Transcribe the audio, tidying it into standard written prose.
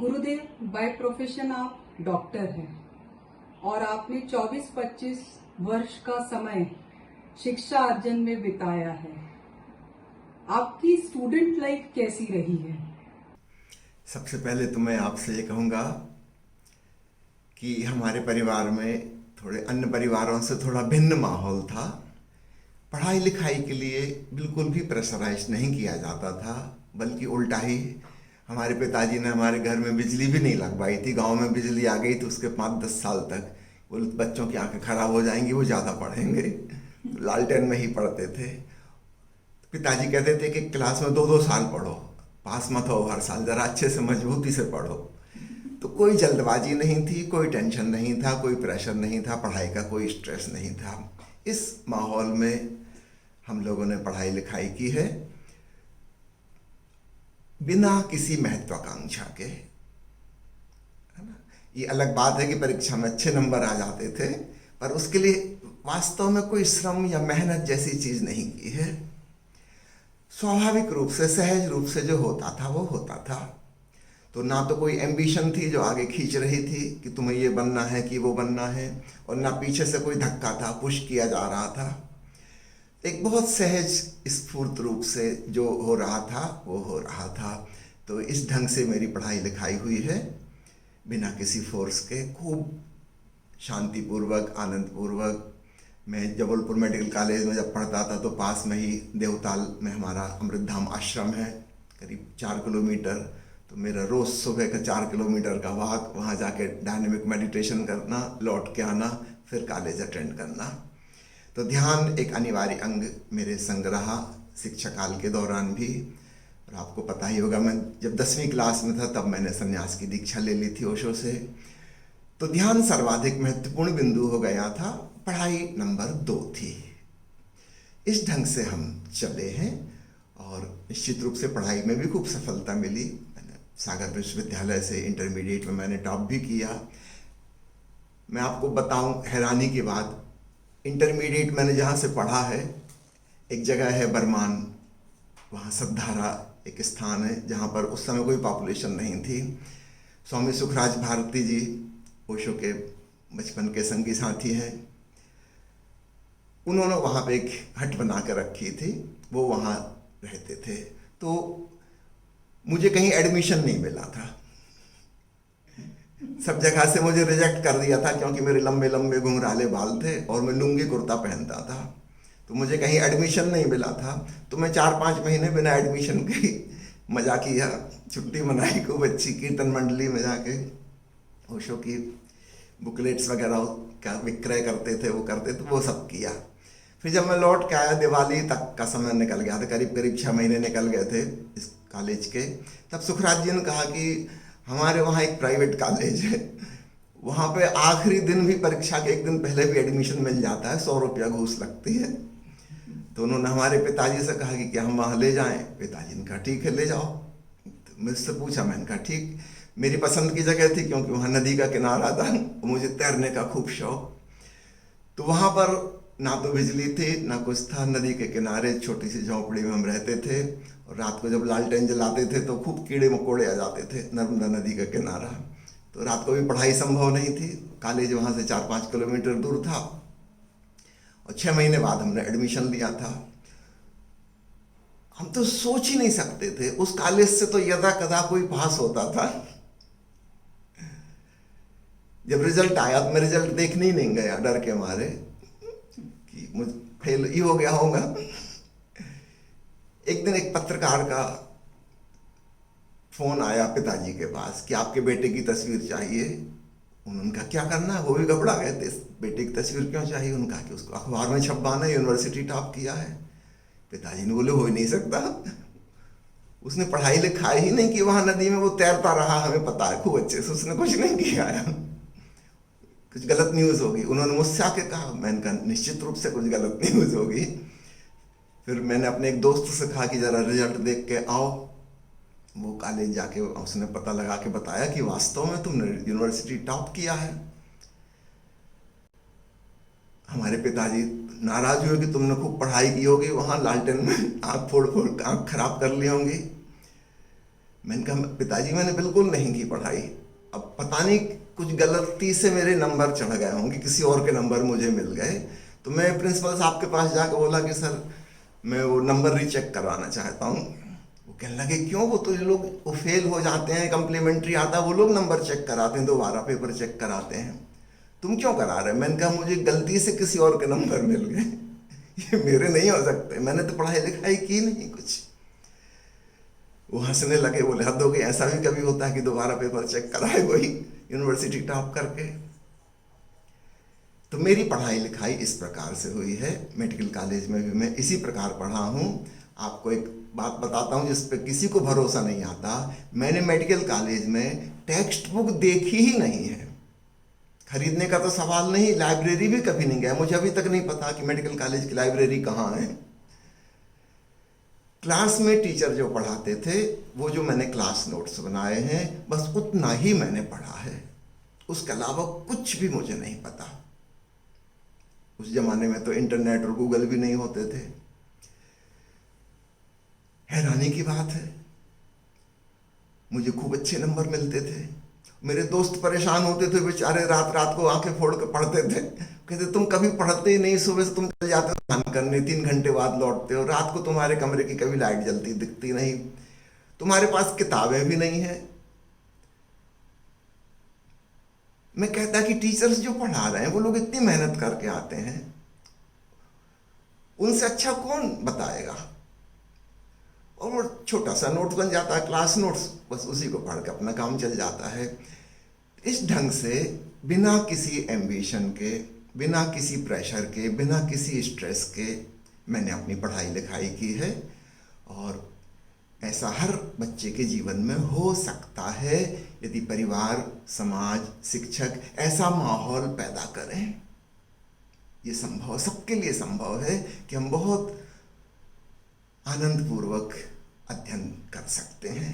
Gurudev, by profession आप doctor हैं और आपने 24-25 वर्ष का समय शिक्षा अर्जन में बिताया है। आपकी स्टूडेंट लाइफ कैसी रही है? सबसे पहले तो मैं आपसे ये कहूँगा कि हमारे परिवार में थोड़े अन्य परिवारों से थोड़ा भिन्न माहौल था। पढ़ाई लिखाई के लिए बिल्कुल भी प्रेशराइज नहीं किया जाता था, बल्कि उल्टा ही हमारे पिताजी ने हमारे घर में बिजली भी नहीं लगवाई थी। गांव में बिजली आ गई तो उसके 5-10 साल तक बोले बच्चों की आंखें खराब हो जाएंगी, वो ज़्यादा पढ़ेंगे, तो लालटेन में ही पढ़ते थे। पिताजी कहते थे कि क्लास में 2-2 साल पढ़ो, पास मत हो हर साल, ज़रा अच्छे से मजबूती से पढ़ो। तो कोई जल्दबाजी नहीं थी, कोई टेंशन नहीं था, कोई प्रेशर नहीं था, पढ़ाई का कोई स्ट्रेस नहीं था। इस माहौल में हम लोगों ने पढ़ाई लिखाई की है, बिना किसी महत्वाकांक्षा के, है ना। ये अलग बात है कि परीक्षा में अच्छे नंबर आ जाते थे, पर उसके लिए वास्तव में कोई श्रम या मेहनत जैसी चीज़ नहीं की है। स्वाभाविक रूप से, सहज रूप से जो होता था वो होता था। तो ना तो कोई एम्बिशन थी जो आगे खींच रही थी कि तुम्हें ये बनना है कि वो बनना है, और ना पीछे से कोई धक्का था, पुश किया जा रहा था। एक बहुत सहज स्फूर्त रूप से जो हो रहा था वो हो रहा था। तो इस ढंग से मेरी पढ़ाई लिखाई हुई है, बिना किसी फोर्स के, खूब शांतिपूर्वक, आनंदपूर्वक। मैं जबलपुर मेडिकल कॉलेज में जब पढ़ता था तो पास में ही देवताल में हमारा अमृतधाम आश्रम है, करीब 4 किलोमीटर। तो मेरा रोज़ सुबह का 4 किलोमीटर का वॉक, वहाँ जाके डायनेमिक मेडिटेशन करना, लौट के आना, फिर कॉलेज अटेंड करना। तो ध्यान एक अनिवार्य अंग मेरे संग रहा शिक्षा काल के दौरान भी। और आपको पता ही होगा, मैं जब 10वीं क्लास में था तब मैंने संन्यास की दीक्षा ले ली थी ओशो से। तो ध्यान सर्वाधिक महत्वपूर्ण बिंदु हो गया था, पढ़ाई नंबर 2 थी। इस ढंग से हम चले हैं और निश्चित रूप से पढ़ाई में भी खूब सफलता मिली। मैंने सागर विश्वविद्यालय से इंटरमीडिएट में मैंने टॉप भी किया। मैं आपको बताऊं हैरानी की बात, इंटरमीडिएट मैंने जहाँ से पढ़ा है, एक जगह है बरमान, वहाँ सद्धारा एक स्थान है जहाँ पर उस समय कोई पॉपुलेशन नहीं थी। स्वामी सुखराज भारती जी ओशो के बचपन के संगी साथी हैं, उन्होंने वहाँ पे एक हट बना कर रखी थी, वो वहाँ रहते थे। तो मुझे कहीं एडमिशन नहीं मिला था, सब जगह से मुझे रिजेक्ट कर दिया था, क्योंकि मेरे लंबे लंबे घुंघराले बाल थे और मैं लुंगी कुर्ता पहनता था। तो मुझे कहीं एडमिशन नहीं मिला था। तो मैं 4-5 महीने बिना एडमिशन के मजा किया, छुट्टी मनाई, खूब अच्छी कीर्तन मंडली में जाके ओशो की बुकलेट्स वगैरह का विक्रय करते थे, वो करते थे, वो सब किया। फिर जब मैं लौट के आया, दिवाली तक का समय निकल गया था, करीब करीब 6 महीने निकल गए थे इस कॉलेज के। तब सुखराज जी ने कहा कि हमारे वहाँ एक प्राइवेट कॉलेज है, वहाँ पे आखिरी दिन भी, परीक्षा के एक दिन पहले भी एडमिशन मिल जाता है, 100 रुपया घूस लगती है। तो उन्होंने हमारे पिताजी से कहा कि क्या हम वहाँ ले जाएं? पिताजी ने कहा ठीक है ले जाओ। तो मुझसे पूछा, मैंने कहा ठीक। मेरी पसंद की जगह थी क्योंकि वहाँ नदी का किनारा था, मुझे तैरने का खूब शौक। तो वहाँ पर ना तो बिजली थी ना कुछ था, नदी के किनारे छोटी सी झोंपड़ी में हम रहते थे। और रात को जब लालटेन जलाते थे तो खूब कीड़े मकोड़े आ जाते थे, नर्मदा नदी का किनारा। तो रात को भी पढ़ाई संभव नहीं थी, कॉलेज वहाँ से 4-5 किलोमीटर दूर था। और 6 महीने बाद हमने एडमिशन लिया था। हम तो सोच ही नहीं सकते थे, उस कॉलेज से तो यदा कदा कोई पास होता था। जब रिजल्ट आया तो मैं रिजल्ट देखने ही नहीं गया, डर के मारे कि मुझ फेल ही हो गया होगा। एक दिन एक पत्रकार का फोन आया पिताजी के पास कि आपके बेटे की तस्वीर चाहिए। उन्होंने कहा क्या करना है, वो भी घबरा गए थे, बेटे की तस्वीर क्यों चाहिए? उन्होंने कहा कि उसको अखबार में छपवाना है, यूनिवर्सिटी टॉप किया है। पिताजी ने बोले हो ही नहीं सकता, उसने पढ़ाई लिखाई ही नहीं की, वहां नदी में वो तैरता रहा, हमें पता है खूब अच्छे से, उसने कुछ नहीं किया है, कुछ गलत न्यूज़ होगी। उन्होंने मुझसे आके कहा, मैंने कहा निश्चित रूप से कुछ गलत न्यूज़ होगी। फिर मैंने अपने एक दोस्त से कहा कि ज़रा रिजल्ट देख के आओ। वो कॉलेज जाके उसने पता लगा के बताया कि वास्तव में तुमने यूनिवर्सिटी टॉप किया है। हमारे पिताजी नाराज हुए कि तुमने खूब पढ़ाई की होगी, वहाँ लालटेन में आँख फोड़ फोड़ आँख खराब कर ली होंगी। मैंने कहा पिताजी मैंने बिल्कुल नहीं की पढ़ाई, अब पता नहीं कुछ गलती से मेरे नंबर चढ़ गए होंगे, किसी और के नंबर मुझे मिल गए। तो मैं प्रिंसिपल साहब के पास जाकर बोला कि सर मैं वो नंबर रीचेक करवाना चाहता हूँ। वो कहने लगे क्यों, वो तो जो लोग वो फेल हो जाते हैं, कम्प्लीमेंट्री आता है, वो लोग नंबर चेक कराते हैं, दोबारा पेपर चेक कराते हैं, तुम क्यों करा रहे? मैंने कहा मुझे गलती से किसी और के नंबर मिल गए, ये मेरे नहीं हो सकते, मैंने तो पढ़ाई लिखाई की नहीं कुछ। वो हंसने लगे, बोले हद हो गई, ऐसा भी कभी होता है कि दोबारा पेपर चेक कराए कोई यूनिवर्सिटी टॉप करके। तो मेरी पढ़ाई लिखाई इस प्रकार से हुई है। मेडिकल कॉलेज में भी मैं इसी प्रकार पढ़ा हूँ। आपको एक बात बताता हूँ जिस पे किसी को भरोसा नहीं आता, मैंने मेडिकल कॉलेज में टेक्स्ट बुक देखी ही नहीं है, खरीदने का तो सवाल नहीं, लाइब्रेरी भी कभी नहीं गया, मुझे अभी तक नहीं पता कि मेडिकल कॉलेज की लाइब्रेरी कहाँ है। क्लास में टीचर जो पढ़ाते थे वो जो मैंने क्लास नोट्स बनाए हैं बस उतना ही मैंने पढ़ा है, उसके अलावा कुछ भी मुझे नहीं पता। उस जमाने में तो इंटरनेट और गूगल भी नहीं होते थे। हैरानी की बात है, मुझे खूब अच्छे नंबर मिलते थे, मेरे दोस्त परेशान होते थे बेचारे, रात रात को आंखें फोड़ कर पढ़ते थे, कहते तुम कभी पढ़ते ही नहीं, सुबह से तुम चले जाते हो ध्यान करने, 3 घंटे बाद लौटते हो, रात को तुम्हारे कमरे की कभी लाइट जलती दिखती नहीं, तुम्हारे पास किताबें भी नहीं है। मैं कहता कि टीचर्स जो पढ़ा रहे हैं वो लोग इतनी मेहनत करके आते हैं, उनसे अच्छा कौन बताएगा। और वो छोटा सा नोट बन जाता है, क्लास नोट्स, बस उसी को पढ़ के अपना काम चल जाता है। इस ढंग से बिना किसी एम्बिशन के, बिना किसी प्रेशर के, बिना किसी स्ट्रेस के मैंने अपनी पढ़ाई लिखाई की है। और ऐसा हर बच्चे के जीवन में हो सकता है यदि परिवार, समाज, शिक्षक ऐसा माहौल पैदा करें। ये संभव, सबके लिए संभव है कि हम बहुत आनंदपूर्वक अध्ययन कर सकते हैं।